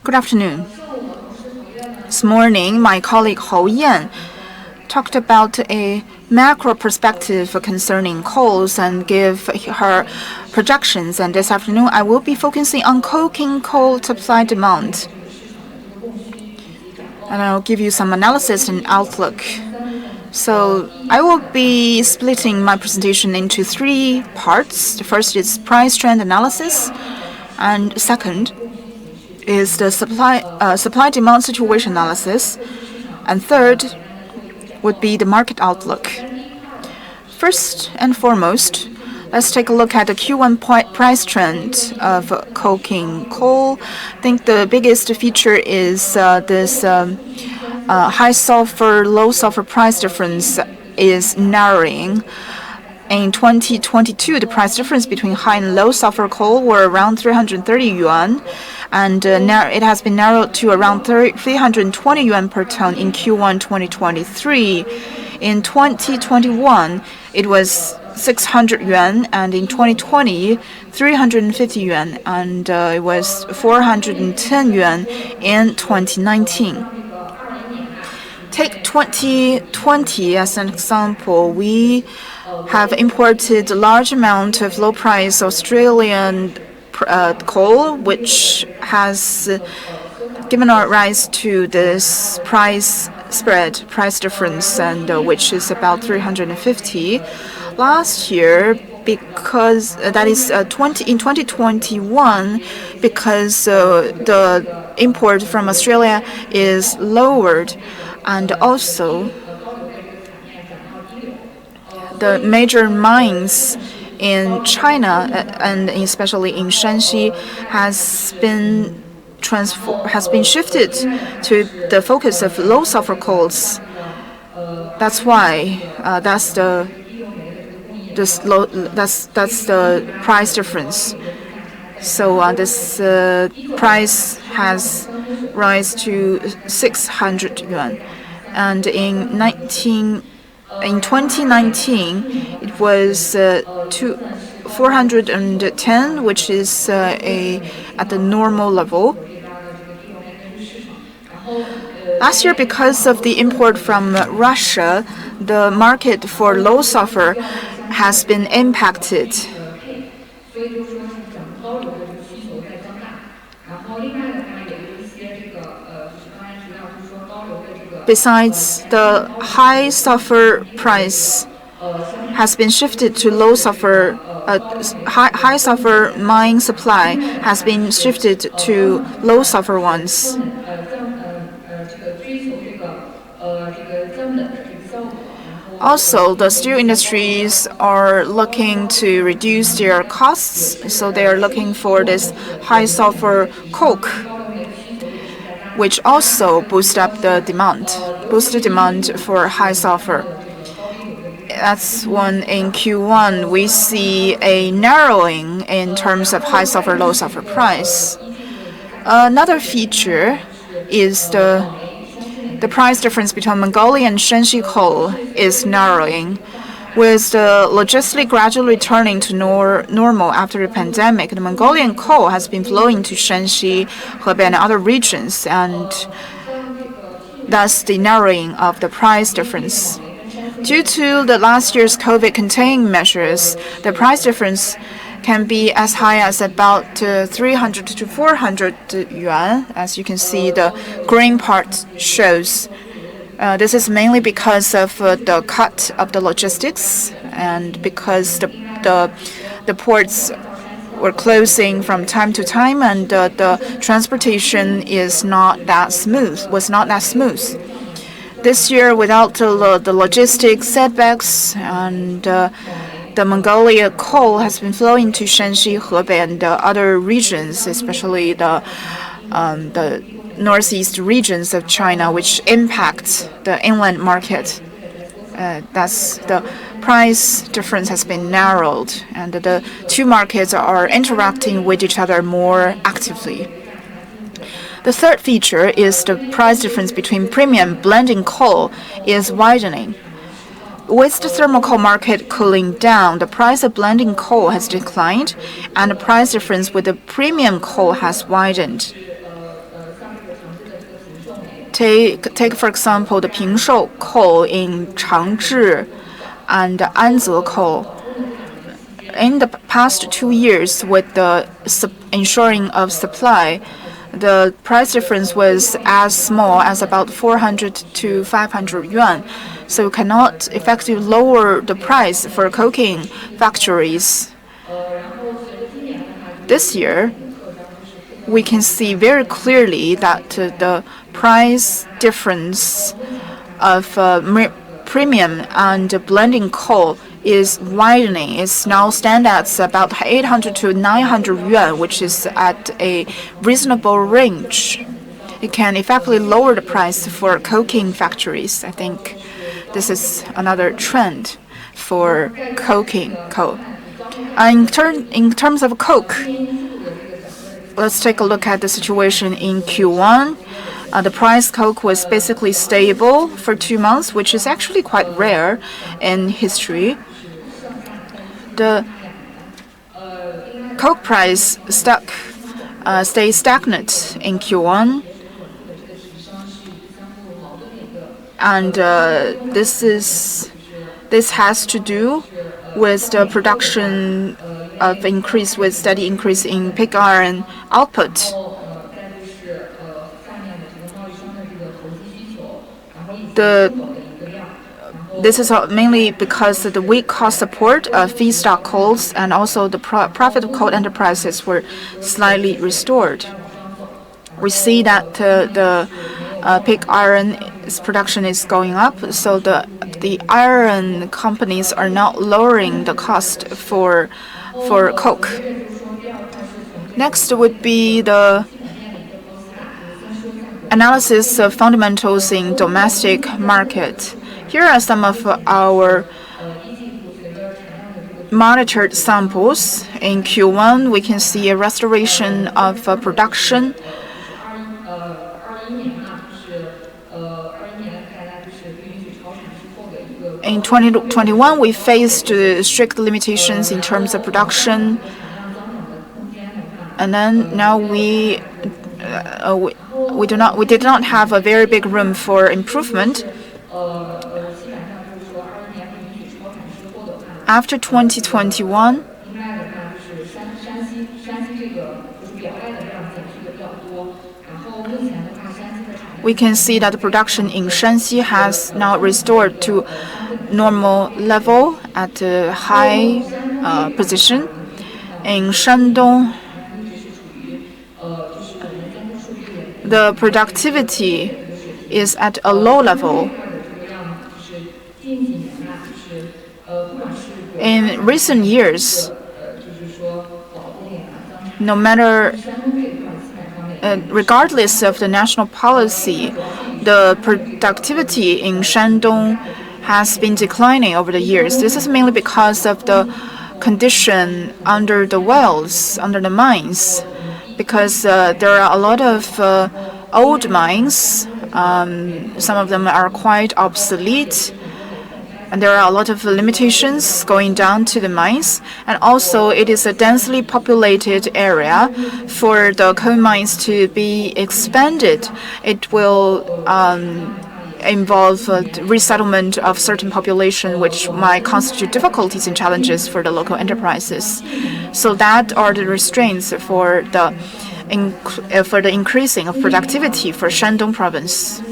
Good afternoon. This morning, my colleague Hou Yan talked about a macro perspective concerning coals and give her projections. And this afternoon, I will be focusing on coking coal supply demand. And I'll give you some analysis and outlook. So I will be splitting my presentation into three parts. The first is price trend analysis, and second is the supply-demand situation analysis, and third would be the market outlook. First and foremost, let's take a look at the Q1 price trend of coking coal. I think the biggest feature is this high sulfur, low sulfur price difference is narrowing. In 2022, the price difference between high and low sulfur coal were around 330 yuan, and it has been narrowed to around 320 yuan per ton in Q1 2023. In 2021, it was 600 yuan, and in 2020, 350 yuan, and it was 410 yuan in 2019. Take 2020 as an example. We have imported a large amount of low-price Australian coal, which has given rise to this price difference, and which is about 350. Last year, because that is in 2021, because the import from Australia is lowered, and also the major mines in China and especially in Shanxi has been shifted to the focus of low sulfur coals. That's why that's the price difference. So this price has rise to 600 yuan, and in 2019, it was 410, which is at the normal level. Last year, because of the import from Russia, the market for low sulfur has been impacted. Besides, the high sulfur price has been shifted to low sulfur. High sulfur mine supply has been shifted to low sulfur ones. Also, the steel industries are looking to reduce their costs, so they are looking for this high sulfur coke, which also boosts the demand for high sulfur. That's when in Q1 we see a narrowing in terms of high sulfur, low sulfur price. Another feature is the price difference between Mongolian and Shanxi coal is narrowing. With the logistics gradually returning to normal after the pandemic, the Mongolian coal has been flowing to Shanxi, Hebei, and other regions, and thus the narrowing of the price difference. Due to the last year's COVID containing measures, the price difference can be as high as about 300 to 400 yuan. As you can see, the green part shows. This is mainly because of the cut of the logistics, and because the ports were closing from time to time, and the transportation was not that smooth. This year, without the logistics setbacks, and the Mongolia coal has been flowing to Shanxi, Hebei, and other regions, especially the northeast regions of China, which impact the inland market. Thus, the price difference has been narrowed, and the two markets are interacting with each other more actively. The third feature is the price difference between premium and blending coal is widening. With the thermal coal market cooling down, the price of blending coal has declined, and the price difference with the premium coal has widened. Take for example the Pingshou coal in Changzhi and Anze coal. In the past 2 years, with the ensuring of supply, the price difference was as small as about 400 to 500 yuan. So you cannot effectively lower the price for coking factories. This year, we can see very clearly that the price difference of premium and blending coal is widening. It's now stand at about 800 to 900 yuan, which is at a reasonable range. It can effectively lower the price for coking factories. I think this is another trend for coking coal. In terms of coke, let's take a look at the situation in Q1. The price coke was basically stable for 2 months, which is actually quite rare in history. The coke price stayed stagnant in Q1, and this has to do with the production of increase with steady increase in pig iron output. This is mainly because of the weak cost support of feedstock coals, and also the profit of coal enterprises were slightly restored. We see that the pig iron production is going up, so the iron companies are not lowering the cost for coke. Next would be the analysis of fundamentals in domestic market. Here are some of our monitored samples. In Q1, we can see a restoration of production. In 2021, we faced strict limitations in terms of production, and then now we did not have a very big room for improvement. After 2021, we can see that the production in Shanxi has now restored to normal level at a high position. In Shandong, the productivity is at a low level. In recent years, no matter regardless of the national policy, the productivity in Shandong has been declining over the years. This is mainly because of the condition under the wells, under the mines, because there are a lot of old mines. Some of them are quite obsolete, and there are a lot of limitations going down to the mines. And also, it is a densely populated area. For the coal mines to be expanded, it will involve resettlement of certain population, which might constitute difficulties and challenges for the local enterprises. So that are the restraints for the increasing of productivity for Shandong province.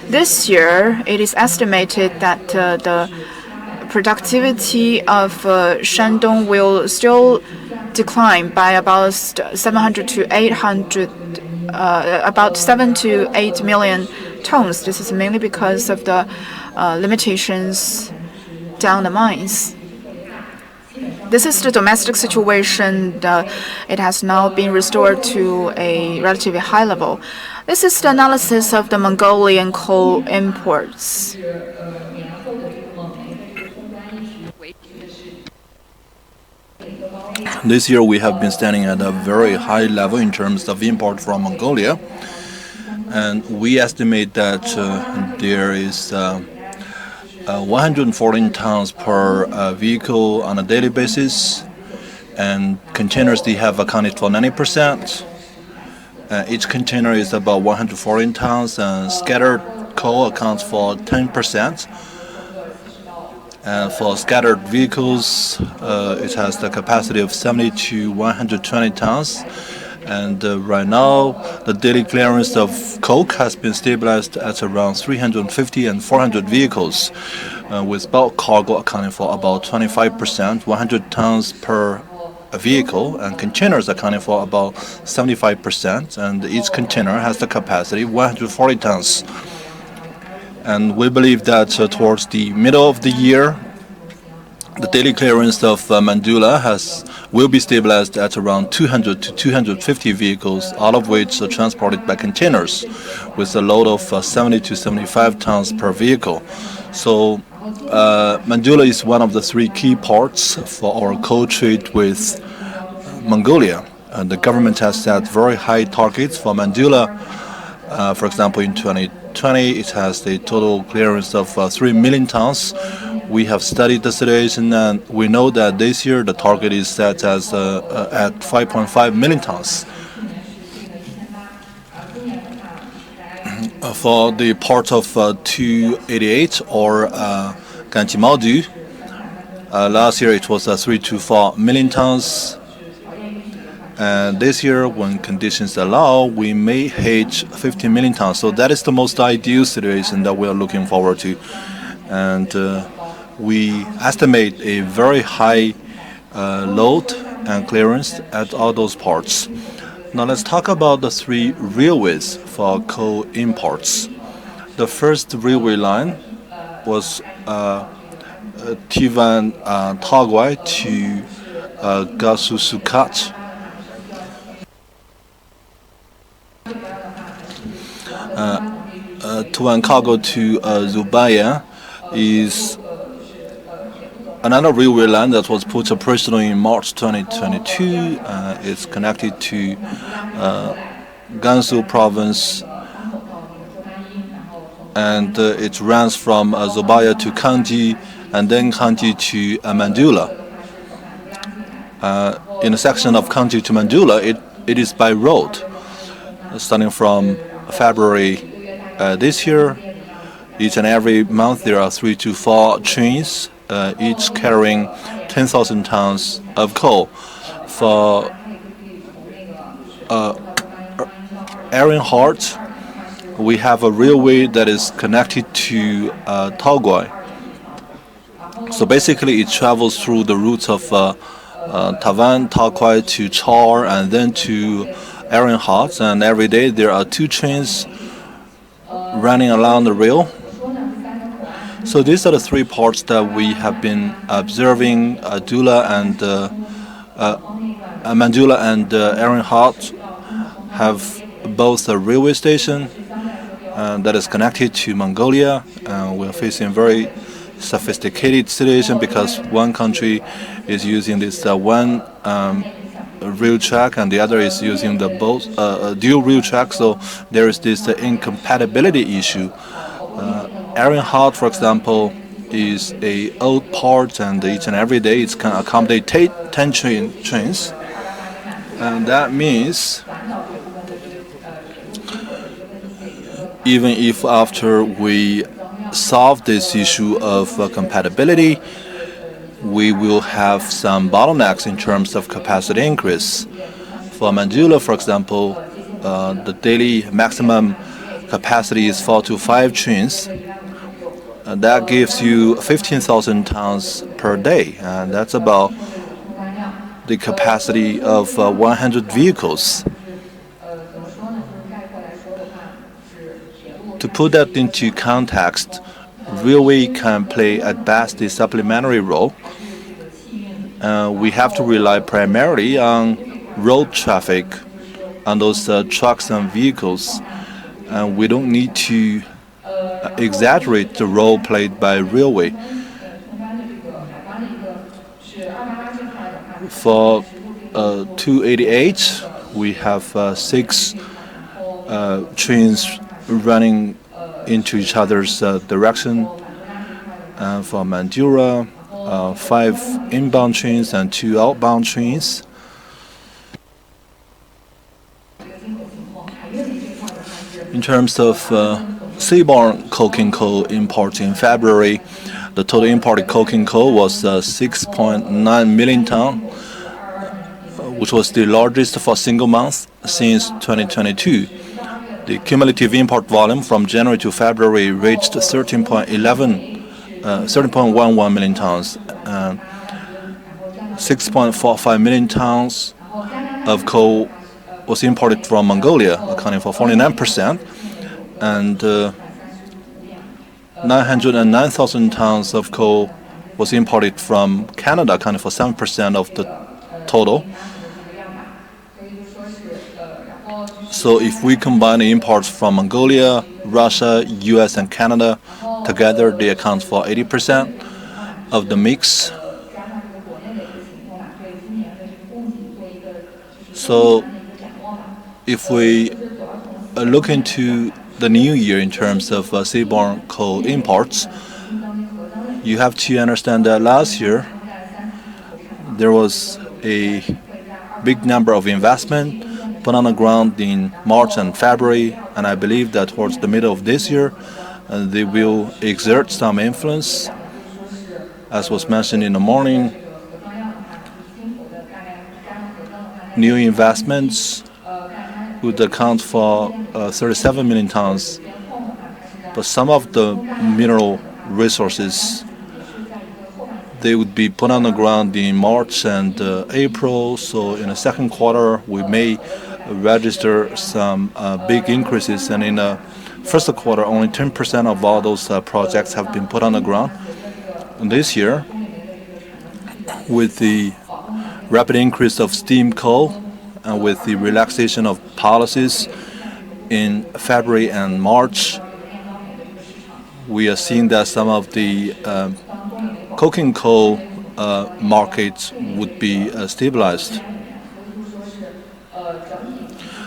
This year, it is estimated that the productivity of Shandong will still decline by about 700 to 800, about 7 to 8 million tons. This is mainly because of the limitations down the mines. This is the domestic situation. It has now been restored to a relatively high level. This is the analysis of the Mongolian coal imports. This year we have been standing at a very high level in terms of import from Mongolia, and we estimate that there is 114 tons per vehicle on a daily basis, and containers they have accounted for 90%. Each container is about 114 tons, and scattered coal accounts for 10%. And for scattered vehicles, it has the capacity of 70 to 120 tons. And right now, the daily clearance of coke has been stabilized at around 350 and 400 vehicles, with bulk cargo accounting for about 25%, 100 tons per vehicle, and containers accounting for about 75%. And each container has the capacity 140 tons. And we believe that towards the middle of the year, the daily clearance of Mandula will be stabilized at around 200 to 250 vehicles, all of which are transported by containers, with a load of 70 to 75 tons per vehicle. So Mandula is one of the three key ports for our coal trade with Mongolia. And the government has set very high targets for Mandula. For example, in 2020, it has a total clearance of 3 million tons. We have studied the situation, and we know that this year the target is set as at 5.5 million tons. For the port of 288 or Ganjimaldu, last year it was 3 to 4 million tons. And this year, when conditions allow, we may hit 15 million tons. So that is the most ideal situation that we are looking forward to. And we estimate a very high load and clearance at all those ports. Now let's talk about the three railways for coal imports. The first railway line was Tivan Tagwai to Gasusukat. Tuan Cargo to Zubaya is another railway line that was put operational in March 2022. It's connected to Gansu province, and it runs from Zubaya to Kanji, and then Kanji to Mandula. In a section of Kanji to Mandula, it is by road. Starting from February this year, each and every month there are 3 to 4 trains, each carrying 10,000 tons of coal. For Earnhardt, we have a railway that is connected to Tagwai. So basically, it travels through the routes of Tavan, Tagwai to Char, and then to Earnhardt, and every day there are 2 trains running along the rail. So these are the 3 ports that we have been observing. Mandula and Earnhardt have both a railway station that is connected to Mongolia. We're facing very sophisticated situation because one country is using this one rail track and the other is using the both dual rail track, so there is this incompatibility issue. Earnhardt, for example, is a old port, and each and every day it can accommodate 10 trains, and that means even if after we solve this issue of compatibility, we will have some bottlenecks in terms of capacity increase. For Mandula, for example, the daily maximum capacity is 4 to 5 trains. That gives you 15,000 tons per day, and that's about the capacity of 100 vehicles. To put that into context, railway can play at best a supplementary role. We have to rely primarily on road traffic, on those trucks and vehicles, and we don't need to exaggerate the role played by railway. For 288, we have 6 trains running into each other's direction. For Mandura, 5 inbound trains and 2 outbound trains. In terms of seaborne coking coal imports in February, the total imported coking coal was 6.9 million tons, which was the largest for a single month since 2022. The cumulative import volume from January to February reached 13.11 million tons. 6.45 million tons of coal was imported from Mongolia, accounting for 49%, and 909,000 tons of coal was imported from Canada, accounting for 7% of the total. So if we combine the imports from Mongolia, Russia, US, and Canada together, they account for 80% of the mix. So if we look into the new year in terms of seaborne coal imports, you have to understand that last year there was a big number of investment put on the ground in March and February, and I believe that towards the middle of this year they will exert some influence. As was mentioned in the morning, new investments would account for 37 million tons, but some of the mineral resources, they would be put on the ground in March and April. So in the second quarter, we may register some big increases, and in the first quarter, only 10% of all those projects have been put on the ground. And this year, with the rapid increase of steam coal and with the relaxation of policies in February and March, we are seeing that some of the coking coal markets would be stabilized.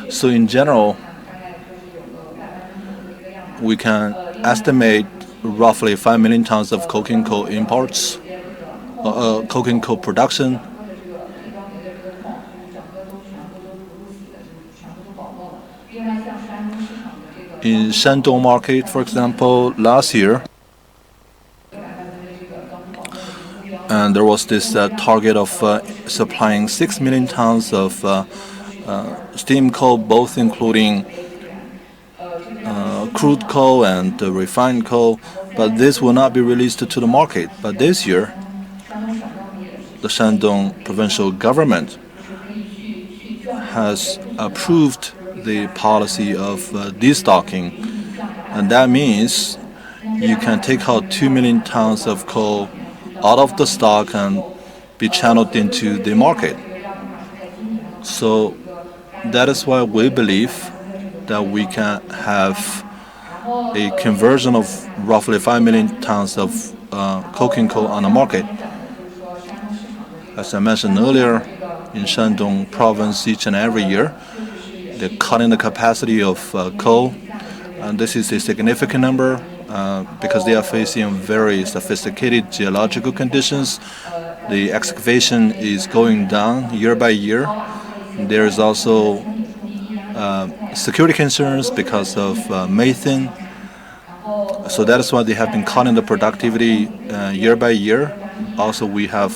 So in general, we can estimate roughly 5 million tons of coking coal imports, coking coal production. In Shandong market, for example, last year, and there was this target of supplying 6 million tons of steam coal, both including crude coal and refined coal, but this will not be released to the market. But this year, the Shandong provincial government has approved the policy of destocking, and that means you can take out 2 million tons of coal out of the stock and be channeled into the market. So that is why we believe that we can have a conversion of roughly 5 million tons of coking coal on the market. As I mentioned earlier, in Shandong province, each and every year, they're cutting the capacity of coal, and this is a significant number because they are facing very sophisticated geological conditions. The excavation is going down year by year. There is also security concerns because of methane. So that is why they have been cutting the productivity year by year. Also, we have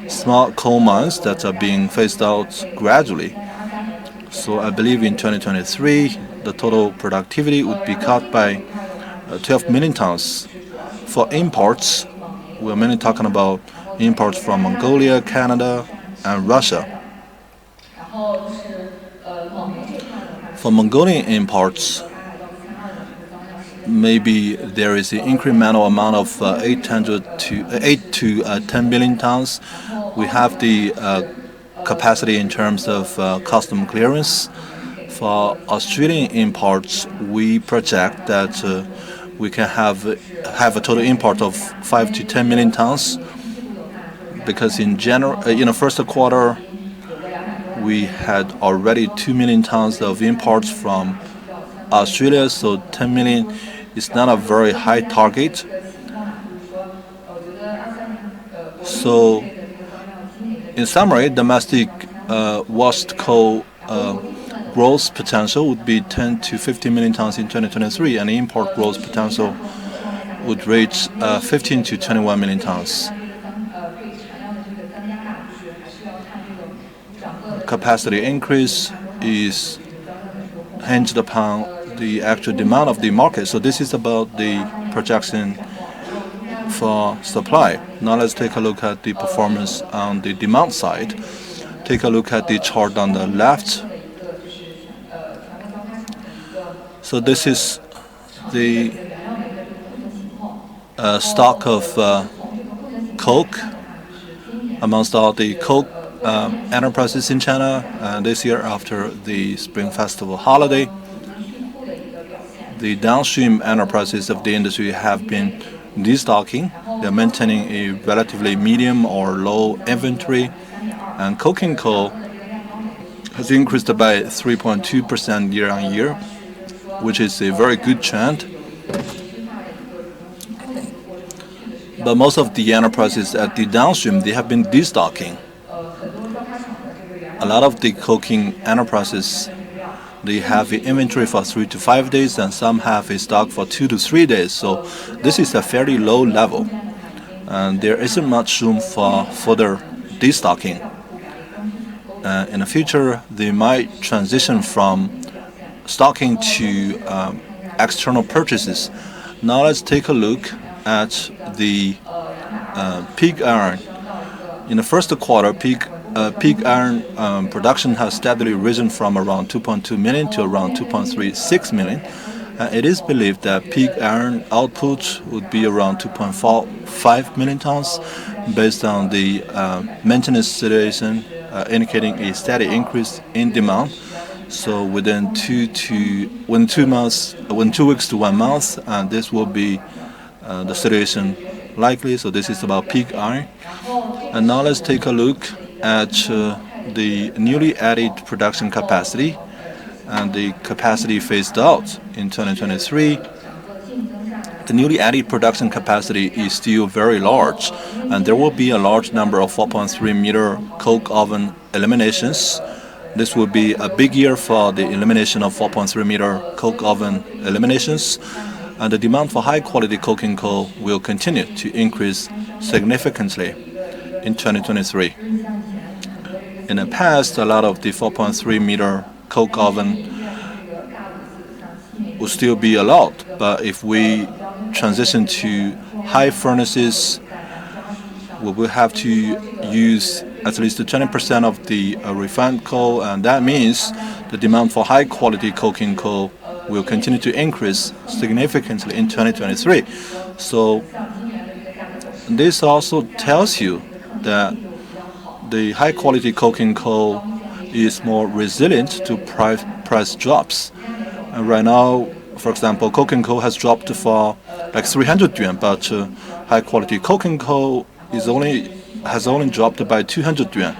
small coal mines that are being phased out gradually. So I believe in 2023, the total productivity would be cut by 12 million tons. For imports, we're mainly talking about imports from Mongolia, Canada, and Russia. For Mongolian imports, maybe there is an incremental amount of 8 to 10 million tons. We have the capacity in terms of custom clearance. For Australian imports, we project that we can have a total import of 5 to 10 million tons, because in the first quarter we had already 2 million tons of imports from Australia, so 10 million is not a very high target. So in summary, domestic washed coal growth potential would be 10 to 15 million tons in 2023, and import growth potential would reach 15 to 21 million tons. Capacity increase is hinged upon the actual demand of the market. So this is about the projection for supply. Now let's take a look at the performance on the demand side. Take a look at the chart on the left. So this is the stock of coke amongst all the coke enterprises in China this year after the Spring Festival holiday. The downstream enterprises of the industry have been destocking. They're maintaining a relatively medium or low inventory, and coking coal has increased by 3.2% year on year, which is a very good trend. But most of the enterprises at the downstream, they have been destocking. A lot of the coking enterprises, they have an inventory for 3 to 5 days, and some have a stock for 2 to 3 days. So this is a fairly low level, and there isn't much room for further destocking. In the future, they might transition from stocking to external purchases. Now let's take a look at the pig iron. In the first quarter, pig iron production has steadily risen from around 2.2 million to around 2.36 million. It is believed that pig iron output would be around 2.45 million tons based on the maintenance situation indicating a steady increase in demand. So within 2 weeks to 1 month, this will be the situation likely. So this is about pig iron. And now let's take a look at the newly added production capacity and the capacity phased out in 2023. The newly added production capacity is still very large, and there will be a large number of 4.3 meter coke oven eliminations. This will be a big year for the elimination of 4.3 meter coke oven eliminations, and the demand for high quality coking coal will continue to increase significantly in 2023. In the past, a lot of the 4.3 meter coke oven will still be allowed, but if we transition to high furnaces, we will have to use at least 20% of the refined coal, and that means the demand for high quality coking coal will continue to increase significantly in 2023. So this also tells you that the high quality coking coal is more resilient to price drops. And right now, for example, coking coal has dropped for like 300 yuan, but high quality coking coal has only dropped by 200 yuan,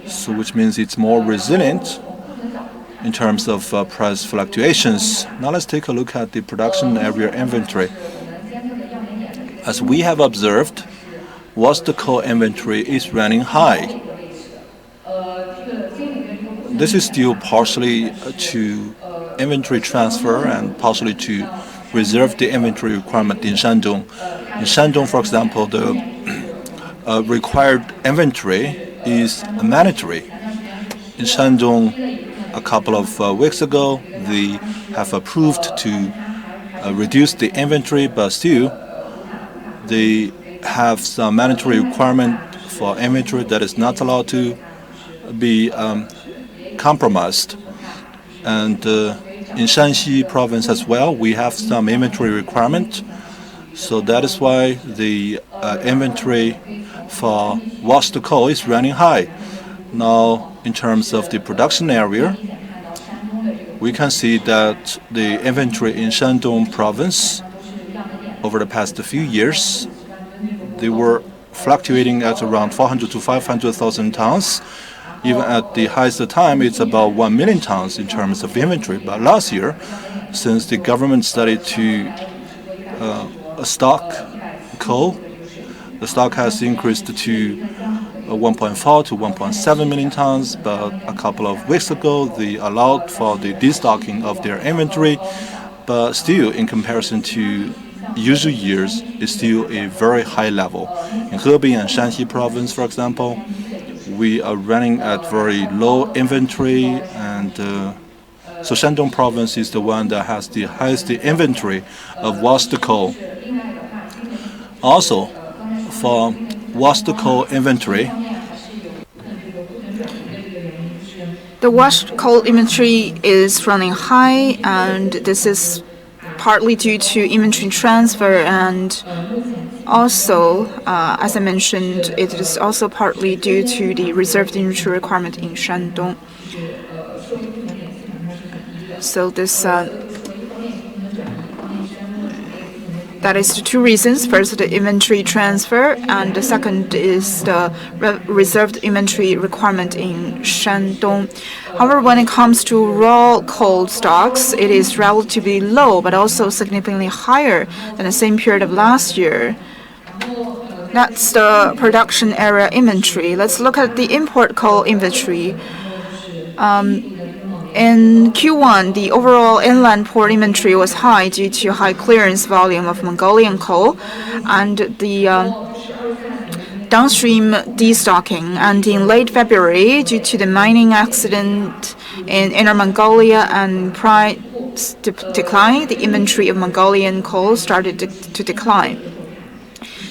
so which means it's more resilient in terms of price fluctuations. Now let's take a look at the production area inventory. As we have observed, the coal inventory is running high. This is still partially to inventory transfer and partially to reserve the inventory requirement in Shandong. In Shandong, for example, the required inventory is mandatory. In Shandong, a couple of weeks ago, they have approved to reduce the inventory, but still they have some mandatory requirement for inventory that is not allowed to be compromised. And in Shanxi province as well, we have some inventory requirement. So that is why the inventory for washed coal is running high. Now, in terms of the production area, we can see that the inventory in Shandong province over the past few years, they were fluctuating at around 400 to 500,000 tons. Even at the highest time, it's about 1 million tons in terms of inventory. But last year, since the government started to stock coal, the stock has increased to 1.4 to 1.7 million tons, but a couple of weeks ago they allowed for the destocking of their inventory. But still, in comparison to usual years, it's still a very high level. In Hebei and Shanxi province, for example, we are running at very low inventory, and so Shandong province is the one that has the highest inventory of washed coal. Also, for washed coal inventory, the washed coal inventory is running high, and this is partly due to inventory transfer, and also, as I mentioned, it is also partly due to the reserved inventory requirement in Shandong. So that is the two reasons. First, the inventory transfer, and the second is the reserved inventory requirement in Shandong. However, when it comes to raw coal stocks, it is relatively low, but also significantly higher than the same period of last year. That's the production area inventory. Let's look at the import coal inventory. In Q1, the overall inland port inventory was high due to high clearance volume of Mongolian coal and the downstream destocking. And in late February, due to the mining accident in Inner Mongolia and price decline, the inventory of Mongolian coal started to decline.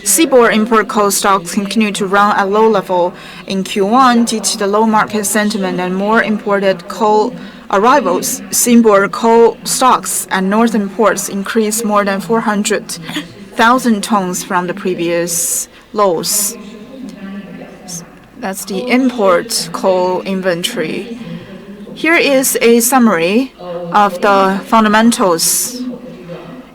Seaborne import coal stocks continued to run at low level in Q1 due to the low market sentiment and more imported coal arrivals. Seaborne coal stocks at northern ports increased more than 400,000 tons from the previous lows. That's the import coal inventory. Here is a summary of the fundamentals.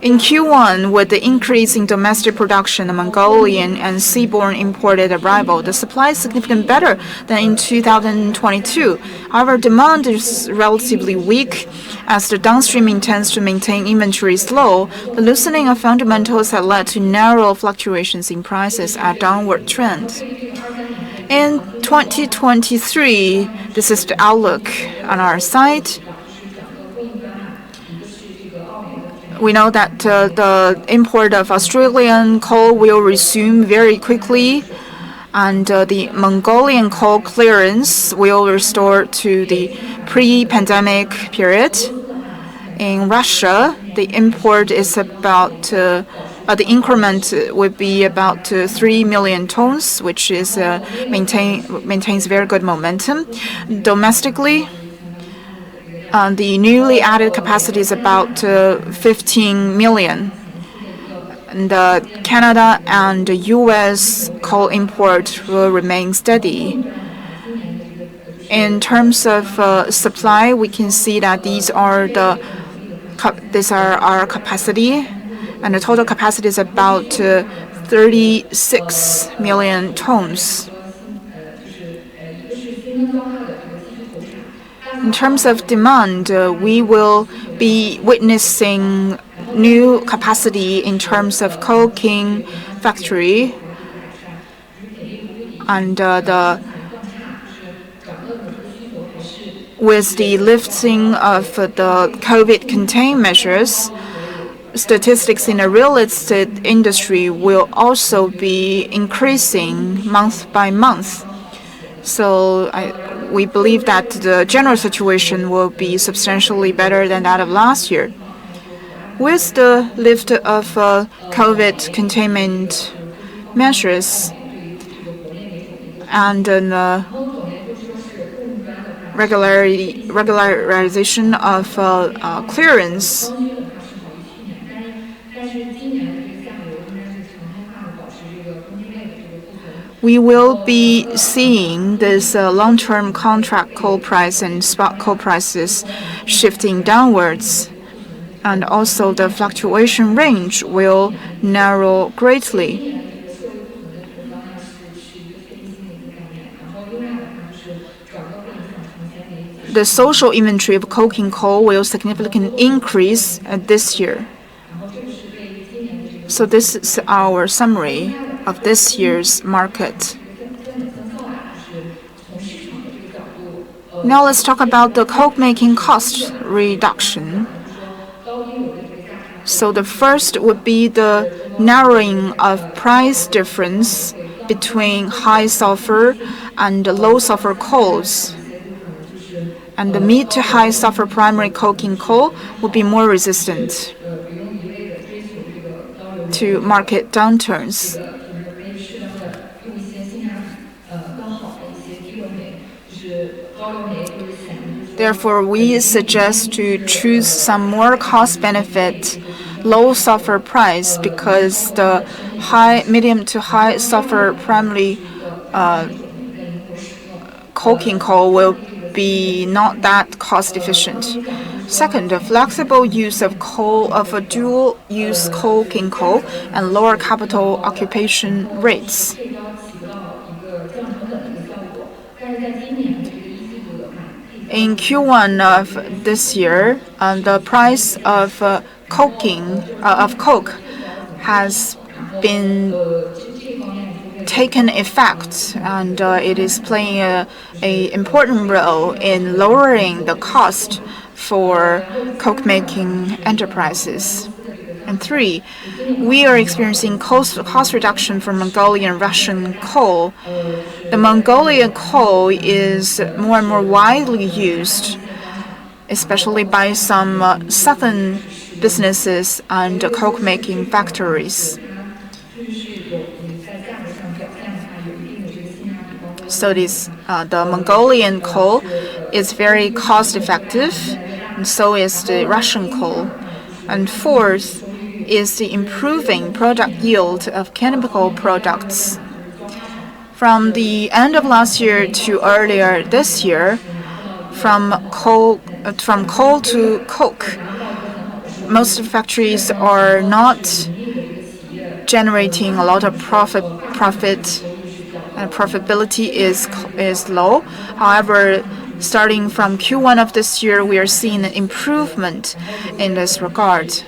In Q1, with the increase in domestic production, the Mongolian and seaborne imported arrival, the supply is significantly better than in 2022. However, demand is relatively weak as the downstream intends to maintain inventories low. The loosening of fundamentals has led to narrow fluctuations in prices at downward trend. In 2023, this is the outlook on our side. We know that the import of Australian coal will resume very quickly, and the Mongolian coal clearance will restore to the pre-pandemic period. In Russia, the import is about the increment would be about 3 million tons, which is maintains very good momentum. Domestically, the newly added capacity is about 15 million. And Canada and the U.S. coal import will remain steady. In terms of supply, we can see that these are our capacity, and the total capacity is about 36 million tons. In terms of demand, we will be witnessing new capacity in terms of coking factory, and with the lifting of the COVID containment measures, statistics in the real estate industry will also be increasing month by month. So we believe that the general situation will be substantially better than that of last year. With the lift of COVID containment measures and regularization of clearance, we will be seeing this long-term contract coal price and spot coal prices shifting downwards, and also the fluctuation range will narrow greatly. The social inventory of coking coal will significantly increase this year. So this is our summary of this year's market. Now let's talk about the coke making cost reduction. So the first would be the narrowing of price difference between high sulfur and low sulfur coals. And the mid to high sulfur primary coking coal would be more resistant to market downturns. Therefore, we suggest to choose some more cost-benefit, low sulfur price because the medium to high sulfur primary coking coal will be not that cost efficient. Second, the flexible use of coal of a dual-use coking coal and lower capital occupation rates. In Q1 of this year, the price of coke has been taken effect, and it is playing an important role in lowering the cost for coke making enterprises. And three, we are experiencing cost reduction for Mongolian Russian coal. The Mongolian coal is more and more widely used, especially by some southern businesses and coke making factories. So the Mongolian coal is very cost effective, and so is the Russian coal. And fourth is the improving product yield of chemical products. From the end of last year to earlier this year, from coal to coke, most factories are not generating a lot of profit, and profitability is low. However, starting from Q1 of this year, we are seeing an improvement in this regard.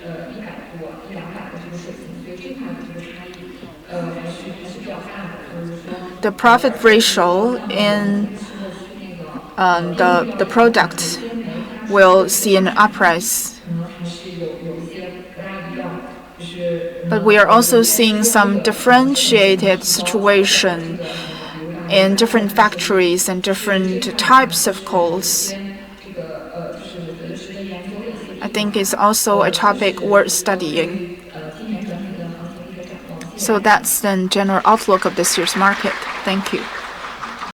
The profit ratio in the product will see an uprise. But we are also seeing some differentiated situation in different factories and different types of coals. I think it's also a topic worth studying. So that's the general outlook of this year's market. Thank you.